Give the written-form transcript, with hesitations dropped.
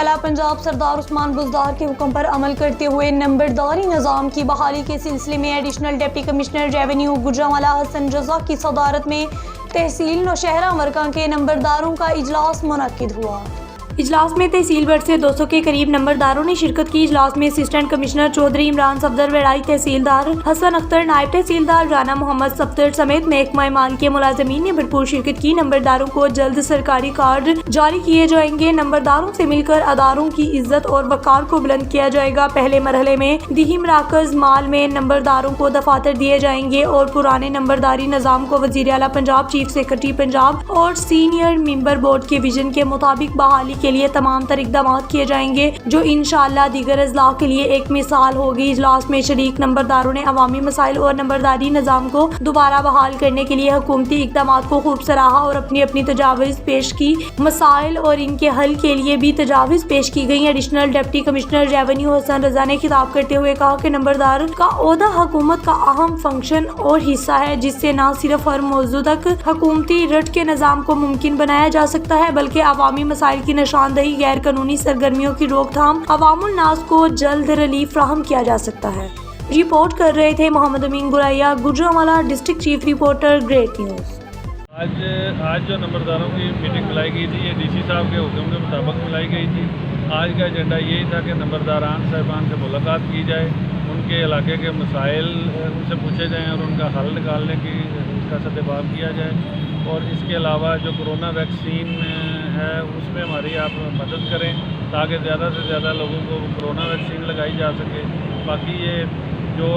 आला पंजाब सरदार उस्मान बज़दार के हुक्म पर अमल करते हुए नंबरदारी निज़ाम की बहाली के सिलसिले में additional deputy commissioner revenue Gujranwala Hasan Raza की सदारत में तहसील नौशहरा मरकां के नंबरदारों का इजलास मुनक्किद हुआ। इजलास में तहसील भर से 200 के करीब नंबरदारों ने शिरकत की। इजलास में असिस्टेंट कमिश्नर चौधरी इमरान सफदर, वेड़ाई तहसीलदार हसन अख्तर, नायब तहसीलदार राना मोहम्मद सफदर समेत महकमा माल के मुलाजमीन ने भरपूर शिरकत की। नंबरदारों को जल्द सरकारी कार्ड जारी किए जाएंगे। नंबरदारों से मिलकर अदारों की इज्जत और वकार को बुलंद किया जाएगा। पहले मरहले में दिही मराकज माल में नंबरदारों को दफातर दिए जाएंगे और पुराने नंबरदारी निज़ाम को वज़ीर आला पंजाब, चीफ सेक्रेटरी पंजाब और सीनियर मेंबर बोर्ड के विजन के मुताबिक बहाली के लिए तमाम तर इक़दाम किए जाएंगे, जो इंशाअल्लाह दीगर अज़ला के लिए एक मिसाल होगी। इजलास में शरीक नंबरदारों ने अवामी मसाइल और नंबरदारी निज़ाम को दोबारा बहाल करने के लिए हुकूमती इक़दाम को खूब सराहा और अपनी अपनी तजावीज़ पेश की। मसाइल और इनके हल के लिए भी तजावीज़ पेश की गई। Additional deputy commissioner revenue Hasan Raza ने खिताब करते हुए कहा कि नंबरदार का ओहदा हुकूमत का अहम फंक्शन और हिस्सा है, जिससे न सिर्फ हर मौजू तक हुकूमती रट के निज़ाम को मुमकिन बनाया जा सकता है, बल्कि अवामी मसाइल की निशानदही, गैर कानूनी सरगर्मियों की रोकथाम, अवामुल नास को जल्द रिलीफ फ्राहम किया जा सकता है। रिपोर्ट कर रहे थे Mohammad Amin Guraya, Gujranwala district chief reporter, great news. आज जो नंबरदारों की मीटिंग बुलाई गई थी, ये डीसी साहब के हुक्म के मुताबिक बुलाई गई थी। आज का एजेंडा यही था कि नंबरदारान साहिबान से मुलाकात की जाए, उनके इलाके के मसाइल उनसे पूछे जाएँ और उनका हल निकालने की इसका सद्भाव किया जाए। और इसके अलावा जो कोरोना वैक्सीन है उसमें हमारी आप मदद करें ताकि ज़्यादा से ज़्यादा लोगों को कोरोना वैक्सीन लगाई जा सके। बाकी ये जो